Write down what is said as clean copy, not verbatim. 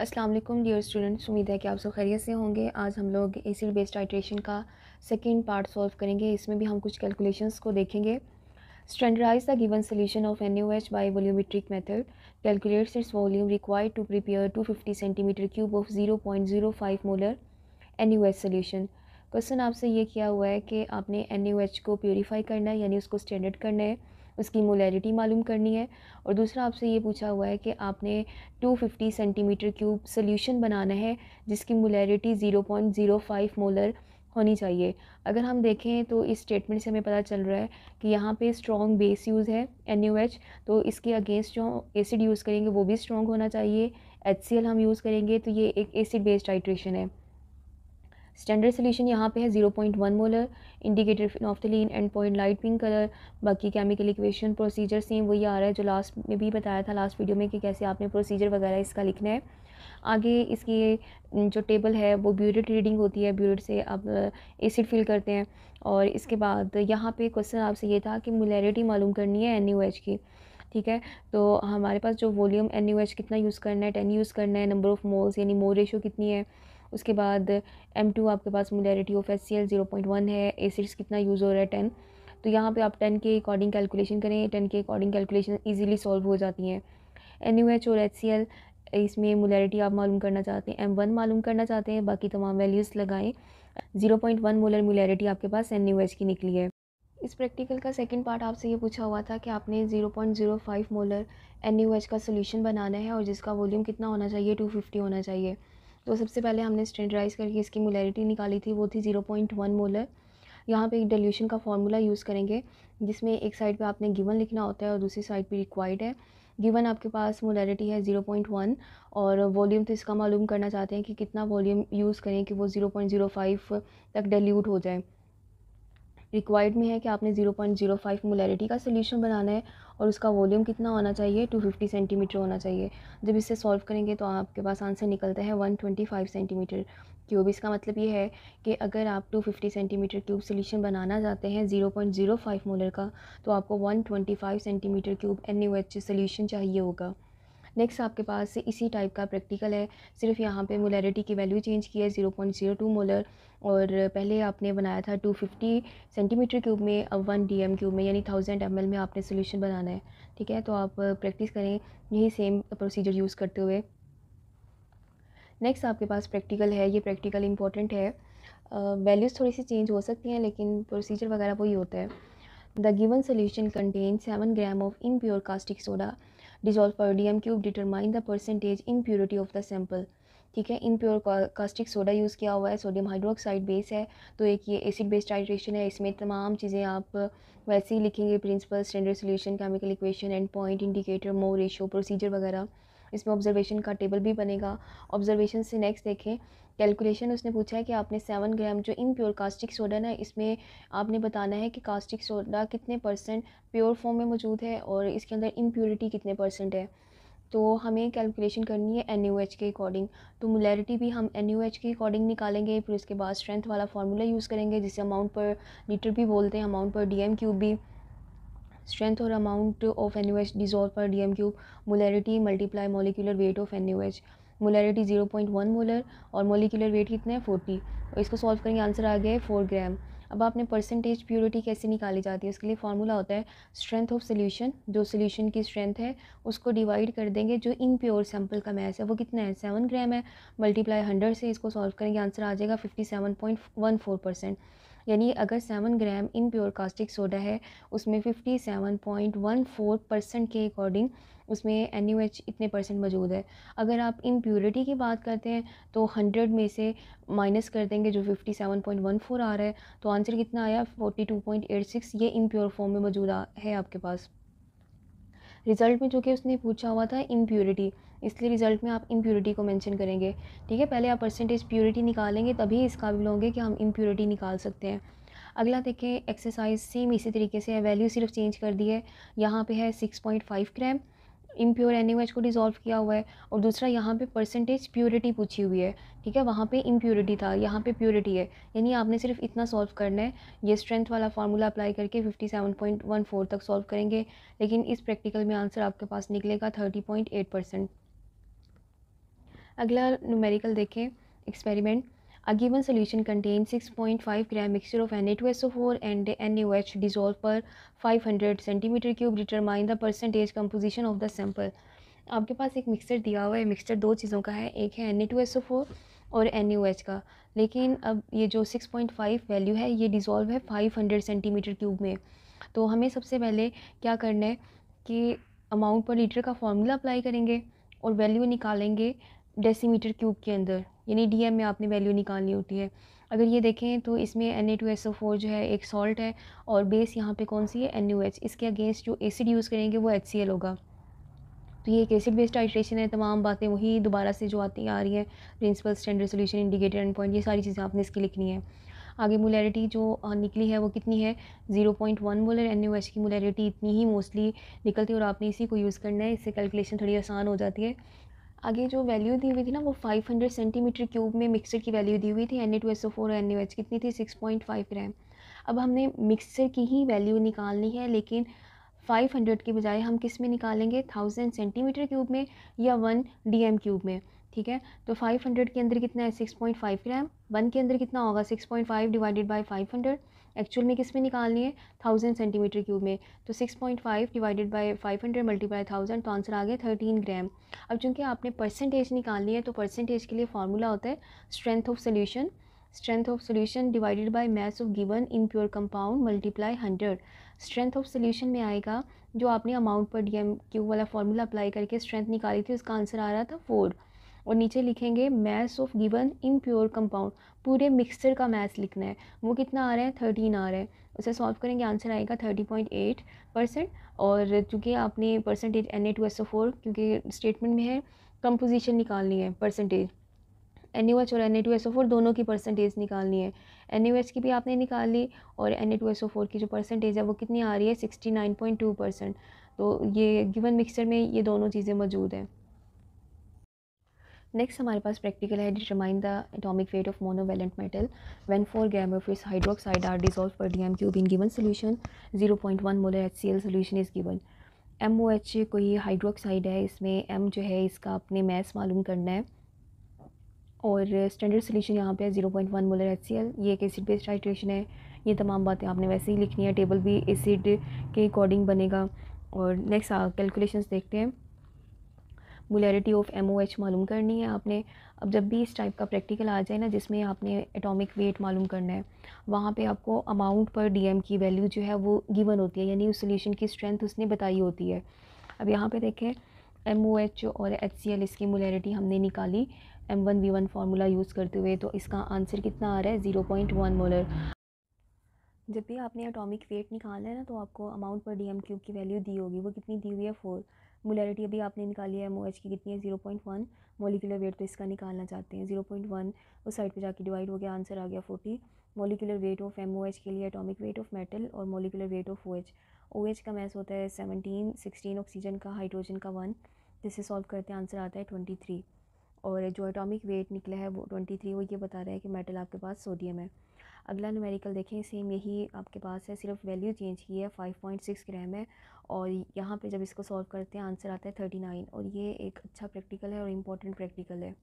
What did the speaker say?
अस्सलाम वालेकुम dear students, उम्मीद है कि आप सब खैरियत से होंगे। आज हम लोग एसिड बेस्ड टाइट्रेशन का सेकंड पार्ट सॉल्व करेंगे। इसमें भी हम कुछ कैलकुलेशंस को देखेंगे। Standardise the given solution of NaOH by volumetric method, calculates its volume required to prepare 250 centimetre cube of 0.05 molar NaOH solution. Question आपसे ये किया हुआ है कि आपने NaOH को प्योरीफाई करना है, यानी उसको स्टैंडर्ड करना है, उसकी मोलैरिटी मालूम करनी है। और दूसरा आपसे ये पूछा हुआ है कि आपने 250 सेंटीमीटर क्यूब सोल्यूशन बनाना है जिसकी मोलैरिटी 0.05 मोलर होनी चाहिए। अगर हम देखें तो इस स्टेटमेंट से हमें पता चल रहा है कि यहाँ पे स्ट्रॉन्ग बेस यूज़ है NaOH, तो इसके अगेंस्ट जो एसिड यूज़ करेंगे वो भी स्ट्रॉन्ग होना चाहिए। HCl हम यूज़ करेंगे तो ये एक एसिड बेस्ड टाइट्रेशन है। स्टैंडर्ड सोल्यूशन यहाँ पे है 0.1 molar, indicator phenolphthalein, and point light pink colour. बाकी केमिकल इक्वेशन प्रोसीजर सेम वही आ रहा है जो लास्ट में भी बताया था, लास्ट वीडियो में, कि कैसे आपने प्रोसीजर वगैरह इसका लिखना है। आगे इसकी जो टेबल है वो ब्यूरेट रीडिंग होती है, ब्यूरेट से आप एसिड फिल करते हैं। और इसके बाद यहाँ पे क्वेश्चन आपसे ये था कि मोलैरिटी मालूम करनी है NaOH की। ठीक है, तो हमारे पास जो वॉल्यूम NaOH कितना यूज़ करना है, 10 यूज़ करना है। नंबर ऑफ़ मोल्स यानी मोल रेशो कितनी है। उसके बाद M2 आपके पास मोलैरिटी ऑफ HCl 0.1 है। एसिड्स कितना यूज़ हो रहा है 10। तो यहाँ पे आप 10 के अकॉर्डिंग कैलकुलेशन करें, 10 के अकॉर्डिंग कैलकुलेशन ईजिली सॉल्व हो जाती हैं। NaOH और HCl इसमें मोलैरिटी आप मालूम करना चाहते हैं, M1 मालूम करना चाहते हैं, बाकी तमाम वैल्यूज़ लगाएं। 0.1 मोलर मोलैरिटी आपके पास NaOH की निकली है। इस प्रैक्टिकल का सेकंड पार्ट आपसे ये पूछा हुआ था कि आपने 0.05 मोलर NaOH का सोल्यूशन बनाना है और जिसका वॉल्यूम कितना होना चाहिए, 250 होना चाहिए। तो सबसे पहले हमने स्टैंडर्डाइज़ करके इसकी मोलैरिटी निकाली थी, वो थी 0.1 मोलर। यहाँ पे एक डिल्यूशन का फार्मूला यूज़ करेंगे जिसमें एक साइड पे आपने गिवन लिखना होता है और दूसरी साइड पे रिक्वायर्ड है। गिवन आपके पास मोलैरिटी है 0.1 और वॉल्यूम तो इसका मालूम करना चाहते हैं कि कितना वॉल्यूम यूज़ करें कि वो 0.05 तक डाइल्यूट हो जाए। रिक्वायर्ड में है कि आपने 0.05 मोलैरिटी का सोल्यूशन बनाना है और उसका वॉल्यूम कितना होना चाहिए, 250 सेंटीमीटर होना चाहिए। जब इसे सॉल्व करेंगे तो आपके पास आंसर निकलता है 125 सेंटीमीटर क्यूब। इसका मतलब ये है कि अगर आप 250 सेंटीमीटर क्यूब सोल्यूशन बनाना चाहते हैं 0.05 मोलर का, तो आपको 125 सेंटीमीटर क्यूब NaOH सोल्यूशन चाहिए होगा। नेक्स्ट आपके पास इसी टाइप का प्रैक्टिकल है, सिर्फ यहाँ पे मोलैरिटी की वैल्यू चेंज की है 0.02 मोलर, और पहले आपने बनाया था 250 सेंटीमीटर क्यूब में, अब 1 DM क्यूब में यानी 1000 ml में आपने सोल्यूशन बनाना है। ठीक है, तो आप प्रैक्टिस करें यही सेम प्रोसीजर यूज़ करते हुए। नेक्स्ट आपके पास प्रैक्टिकल है, ये प्रैक्टिकल इंपॉर्टेंट है। वैल्यूज़ थोड़ी सी चेंज हो सकती हैं लेकिन प्रोसीजर वगैरह वही होता है। The given solution contains 7 gram of impure caustic soda dissolved per dm cube. Determine the percentage impurity of the sample. ठीक है, इम्प्योर कास्टिक सोडा यूज़ किया हुआ है, सोडियम हाइड्रोक्साइड बेस है, तो एक ये एसिड बेस्ड टाइट्रेशन है। इसमें तमाम चीज़ें आप वैसे ही लिखेंगे, principle, standard solution, chemical equation, end point, indicator, mole ratio, procedure वगैरह। इसमें ऑब्जर्वेशन का टेबल भी बनेगा। ऑब्जर्वेशन से नेक्स्ट देखें, कैलकुलेशन उसने पूछा है कि आपने 7 ग्राम जो इम्प्योर कास्टिक सोडा ना, इसमें आपने बताना है कि कास्टिक सोडा कितने परसेंट प्योर फॉर्म में मौजूद है और इसके अंदर इम्प्योरिटी कितने परसेंट है। तो हमें कैलकुलेशन करनी है NaOH के अकॉर्डिंग। तो मोलैरिटी भी हम NaOH के अकॉर्डिंग निकालेंगे, फिर उसके बाद स्ट्रेंथ वाला फार्मूला यूज़ करेंगे जिसे अमाउंट पर लीटर भी बोलते हैं, अमाउंट पर DM क्यूब भी। स्ट्रेंथ और अमाउंट ऑफ NaOH डिजॉल्व पर DM cube, molarity multiply molecular weight of NaOH। Molarity 0.1 molar और मोलिकुलर वेट कितने हैं 40, और इसको सॉल्व करेंगे आंसर आ गया है 4 ग्राम। अब आपने परसेंटेज प्योरिटी कैसे निकाली जाती है, उसके लिए फार्मूला होता है स्ट्रेंथ ऑफ सोल्यूशन, जो सोल्यूशन की स्ट्रेंथ है उसको डिवाइड कर देंगे जो इम्प्योर सैंपल का मैस है वो कितना है 7 ग्राम है, मल्टीप्लाई 100 से इसको सॉल्व करेंगे आंसर आ जाएगा 57.14%। यानी अगर 7 ग्राम इम्प्योर कास्टिक सोडा है उसमें 57.14% के अकॉर्डिंग उसमें NaOH इतने परसेंट मौजूद है। अगर आप इम्प्योरिटी की बात करते हैं तो 100 में से माइनस कर देंगे जो 57.14 आ रहा है, तो आंसर कितना आया 42.86। ये इम्प्योर फॉर्म में मौजूद है आपके पास। रिज़ल्ट में जो कि उसने पूछा हुआ था इम्प्योरिटी, इसलिए रिज़ल्ट में आप इम्प्योरिटी को मेंशन करेंगे। ठीक है, पहले आप परसेंटेज प्योरिटी निकालेंगे तभी इस काबिल होंगे कि हम इम्प्योरिटी निकाल सकते हैं। अगला देखें, एक्सरसाइज सेम इसी तरीके से है, वैल्यू सिर्फ चेंज कर दी है। यहाँ पे है 6.5 ग्राम इम्प्योर NaOH को डिज़ोल्व किया हुआ है, और दूसरा यहाँ पे परसेंटेज प्योरिटी पूछी हुई है। ठीक है, वहाँ पे इम्प्योरिटी था, यहाँ पे प्योरिटी है, यानी आपने सिर्फ इतना सॉल्व करना है। ये स्ट्रेंथ वाला फार्मूला अप्लाई करके 57.14 तक सॉल्व करेंगे, लेकिन इस प्रैक्टिकल में आंसर आपके पास निकलेगा 30.8%। अगला न्यूमेरिकल देखें, experiment. A given solution contain 6.5 gram mixture of Na2SO4 and NaOH dissolve पर 500 centimetre cube, determine the percentage composition of the sample. आपके पास एक मिक्सचर दिया हुआ है, मिक्सचर दो चीज़ों का है, एक है Na2SO4 और NaOH का, लेकिन अब ये जो 6.5 वैल्यू है ये डिज़ोल्व है 500 सेंटीमीटर क्यूब में। तो हमें सबसे पहले क्या करना है कि अमाउंट पर लीटर का फॉर्मूला अप्लाई करेंगे और वैल्यू निकालेंगे डेसीमीटर क्यूब के अंदर, यानी डीएम में आपने वैल्यू निकालनी होती है। अगर ये देखें तो इसमें Na2SO4 जो है एक सॉल्ट है और बेस यहाँ पे कौन सी है, NaOH। इसके अगेंस्ट जो एसिड यूज़ करेंगे वो HCl होगा। तो ये एक एसिड बेस्ड टाइट्रेशन है। तमाम बातें वही दोबारा से जो आती आ रही हैं, principle, standard solution, indicator, end point, ये सारी चीज़ें आपने इसकी लिखनी है। आगे मोलैरिटी जो निकली है वो कितनी है, 0.1 मोलर। NaOH की मोलैरिटी इतनी ही मोस्टली निकलती है और आपने इसी को यूज़ करना है, इससे कैलकुलेशन थोड़ी आसान हो जाती है। आगे जो वैल्यू दी हुई थी ना वो 500 सेंटीमीटर क्यूब में मिक्सचर की वैल्यू दी हुई थी। Na2SO4 और NaOH कितनी थी, 6.5 ग्राम। अब हमने मिक्सचर की ही वैल्यू निकालनी है, लेकिन 500 की बजाय हम किस में निकालेंगे, 1000 सेंटीमीटर क्यूब में या 1 DM क्यूब में। ठीक है, तो 500 के अंदर कितना है, 6.5 ग्राम। 1 के अंदर कितना होगा, 6.5 डिवाइडेड बाई 500। एक्चुअल में किस में निकालनी है, 1000 सेंटीमीटर क्यूब में। तो 6.5 डिवाइडेड बाई 500 मल्टीप्लाई 1000, तो आंसर आ गया 13 ग्राम। अब चूंकि आपने परसेंटेज निकालनी है तो परसेंटेज के लिए फार्मूला होता है strength of solution, strength of solution divided by mass of given in pure compound multiply 100। Strength of solution में आएगा जो आपने अमाउंट पर डीएम क्यू वाला फार्मूला अप्लाई करके स्ट्रेंथ निकाली थी, उसका आंसर आ रहा था 4। और नीचे लिखेंगे mass of given in pure compound, पूरे मिक्सचर का मास लिखना है, वो कितना आ रहा है, 13 आ रहा है। उसे सॉल्व करेंगे, आंसर आएगा 30.8%। और चूँकि आपने परसेंटेज Na2SO4 क्योंकि स्टेटमेंट में है कंपोजिशन निकालनी है, परसेंटेज NaOH और Na2SO4 दोनों की परसेंटेज निकालनी है। NaOH की भी आपने निकाल ली और Na2SO4 की जो परसेंटेज है वो कितनी आ रही है, 69.2%। तो ये गिवन मिक्सचर में ये दोनों चीज़ें मौजूद हैं। नेक्स्ट हमारे पास प्रैक्टिकल है, determine the atomic weight of monovalent metal when 4 gram of its hydroxide are dissolve per DM cube in given solution. 0.1 molar HCl solution is given. MOH कोई हाइड्रोक्साइड है, इसमें M जो है इसका अपने मैस मालूम करना है और स्टैंडर्ड सोल्यूशन यहाँ पे 0.1 मोलर HCl। ये एक एसिड बेस्ड हाइड्रेशन है। ये तमाम बातें आपने वैसे ही लिखनी है, टेबल भी एसिड के अकॉर्डिंग बनेगा। और नेक्स्ट कैलकुलेशंस देखते हैं। मोलैरिटी ऑफ MOH मालूम करनी है आपने। अब जब भी इस टाइप का प्रैक्टिकल आ जाए ना जिसमें आपने एटॉमिक वेट मालूम करना है, वहाँ पे आपको अमाउंट पर डीएम की वैल्यू जो है वो गिवन होती है, यानी उस सोल्यूशन की स्ट्रेंथ उसने बताई होती है। अब यहाँ पे देखें MOH और HCl इसकी मोलैरिटी हमने निकाली M1V1 फार्मूला यूज़ करते हुए, तो इसका आंसर कितना आ रहा है, 0.1 मोलर। जब भी आपने एटॉमिक वेट निकालना है ना तो आपको अमाउंट पर डीएम क्यूब की वैल्यू दी होगी, वो कितनी दी हुई है, 4। मोलैरिटी अभी आपने निकाली है MOH की कितनी है, 0.1। मॉलिक्यूलर वेट तो इसका निकालना चाहते हैं, 0.1 उस साइड पे जाके डिवाइड हो गया, आंसर आ गया 40। मॉलिक्यूलर वेट ऑफ MOH के लिए एटॉमिक वेट ऑफ मेटल और मॉलिक्यूलर वेट ऑफ OH का मैस होता है 17, 16 ऑक्सीजन का, हाइड्रोजन का 1। जिससे सॉल्व करते हैं आंसर आता है 23। और जो एटॉमिक वेट निकला है वो 23, वो ये बता रहा है कि मेटल आपके पास सोडियम है। अगला न्यूमेरिकल देखें, सेम यही आपके पास है, सिर्फ वैल्यू चेंज की है, 5.6 ग्राम है। और यहाँ पे जब इसको सॉल्व करते हैं आंसर आता है 39। और ये एक अच्छा प्रैक्टिकल है और इम्पॉर्टेंट प्रैक्टिकल है।